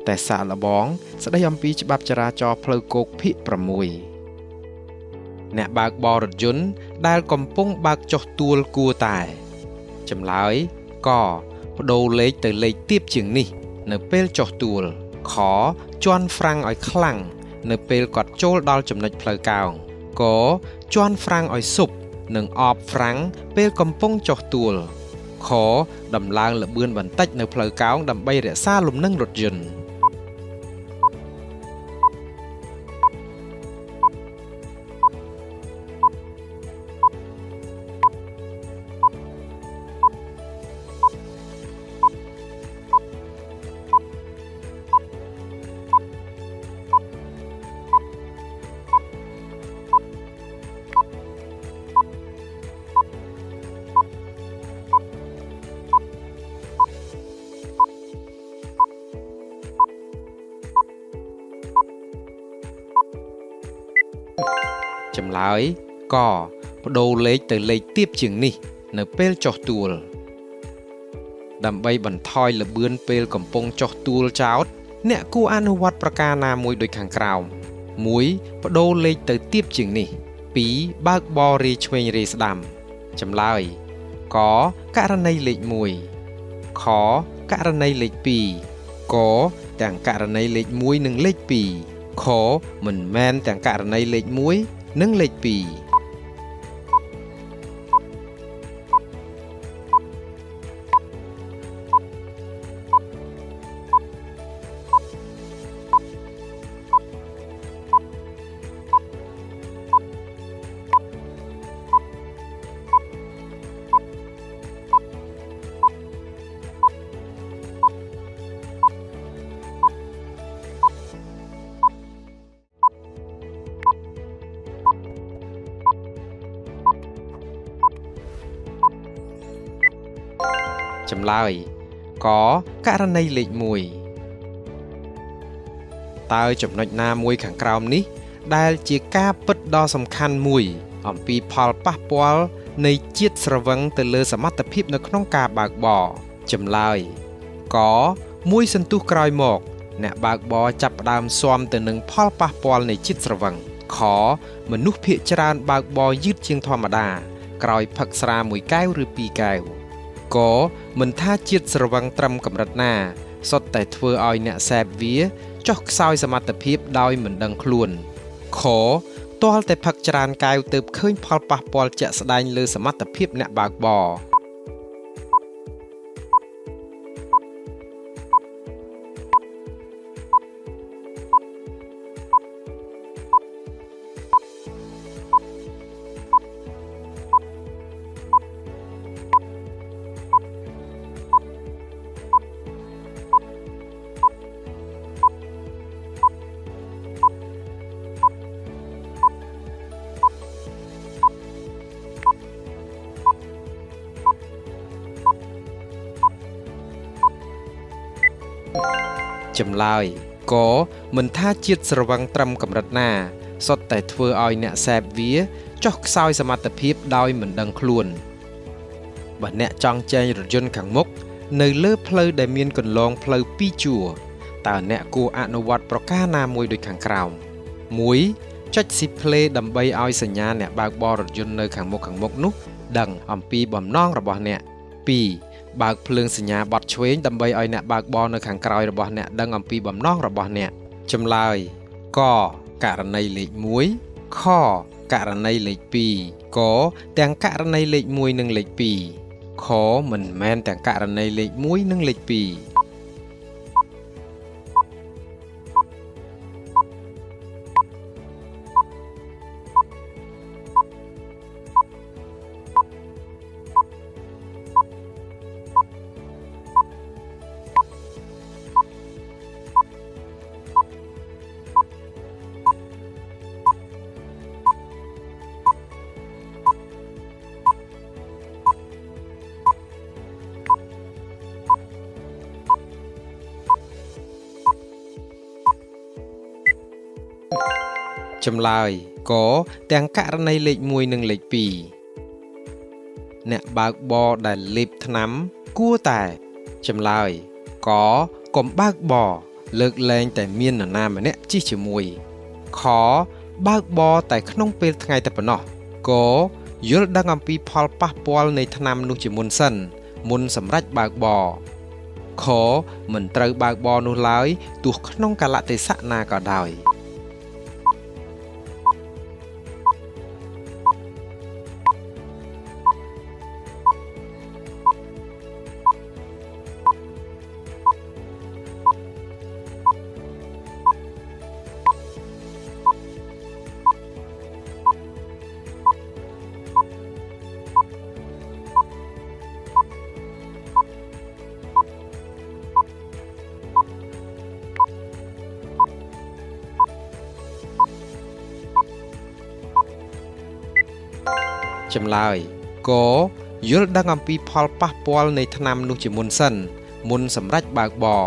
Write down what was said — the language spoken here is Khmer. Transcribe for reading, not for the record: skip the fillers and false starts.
แต่สารบ้องแสดงអំពីច្បាប់ចរាចរណ៍ផ្លូវគោកភាគ6អ្នកបើកបររថយន្តដែលកំពុងបើកចុះទួលគួរតែចម្លើយកបដូរលេខទៅលេខទាបជាងនេះនៅពេលចុះទួលខជន់ហ្វ្រាំងឲ្យខ្លាំងនៅពេលគាត់ចូលដល់ចំណុចផ្លូវកោងកជន់ហ្វ្រាំងឲ្យស៊ុបនិងអបហ្វ្រាំងពេលកំពុងចុះទួលខដំឡើងល្បឿនបន្តិចនៅផ្លូវកោងដើម្បីរក្សាលំនឹងរថយន្តចម្លើយកបដូរលេខទៅលេខទាបជាងនេះនៅពេលចុះទួលដើម្បីបន្ថយល្បឿនពេលកំពុងចុះទួលចោតអ្នកគួរអនុវត្តប្រការណាមួយដូចខាងក្រោម 1. បដូរលេខទៅទាបជាងនេះ 2. បើកបររាយឆ្វេងរាយស្ដាំចម្លើយកករណីលេខ 1 ខករណីលេខ 2 កទាំងករណីលេខ 1 និងលេខ 2 ខមិនមែនទាំងករណីលេខ 1 និងលេខ 2ចម្លើយកករណីលេខ 1 តើចំណុចណាមួយខាងក្រោមនេះដែលជាការពិតដ៏សំខាន់មួយអំពីផលប៉ះពាល់នៃជាតិស្រវឹងទៅលើសមត្ថភាពនៅក្នុងការបើកបរចម្លើយកមួយសន្ទុះក្រោយមកអ្នកបើកបរចាប់ផ្ដើមស៊ាំទៅនឹងផលប៉ះពាល់នៃជាតិស្រវឹងខមនុស្សភាគច្រើនបើកបរយឺតជាងធម្មតាក្រោយផឹកស្រាមួយកែវឬពីរកែវកមិនថាជាតិស្រវឹងត្រឹមកម្រិតណាសុទ្ធតែធ្វើឲ្យអ្នកសេពវាចុះខ្សោយសមត្ថភាពដោយមិនដឹងខ្លួនខទាល់តែផឹកច្រើនកែវទើបឃើញផលប៉ះពាល់ជាក់ស្ដែងលើសមត្ថភាពអ្នកបើកបរចម្លើយកមិនថាជាតិស្រវឹងត្រឹមកម្រិតណាសុទ្ធតែធ្វើឲ្យអ្នកសេពវាចុះខ្សោយសមត្ថភាពដោយមិនដឹងខ្លួនបើអ្នកចង់ចែងរថយន្តខាងមុខនៅលើផ្លូវដែលមានកន្លងផ្លូវពីរជួរតើអ្នកគួរអនុវត្តប្រការណាមួយដូចខាងក្រោម 1. ចុចស៊ីផ្លេដើម្បីឲ្យសញ្ញាអ្នកបើកបររថយន្តនៅខាងមុខនោះដឹងអំពីបំណងរបស់អ្នក 2. បើកភ្លើងសញ្ញាបត់ឆ្វេងដើម្បីឲ្យអ្នកបើកបរនៅខាងក្រោយរបស់អ្នកដឹងអំពីបំណងរបស់អ្នកចម្លើយកករណីលេខ 1 ខករណីលេខ 2 កទាំងករណីលេខ 1 និងលេខ 2 ខមិនមែនទាំងករណីលេខ 1 និងលេខ 2ចម្លើយកទាំងករណីលេខ 1 និងលេខ 2អ្នកបើកបរដែលលេបថ្នាំគួរតែចម្លើយកុំបើកបរ លើកលែងតែមាននរណាម្នាក់ជិះជាមួយខបើកបរតែក្នុងពេលថ្ងៃតែប៉ុណ្ណោះកយល់ដឹងអំពីផលប៉ះពាល់នៃថ្នាំនោះជាមុនសិនមុនសម្រាប់បើកបរខមិនត្រូវបើកបរនោះឡើយទោះក្នុងកាលៈទេសៈណាក៏ដោយចម្លើយកយល់ដឹងអំពីផលប៉ះពាល់នៃថ្នាំនោះជាមុនសិនមុនសម្រាប់បើកបរ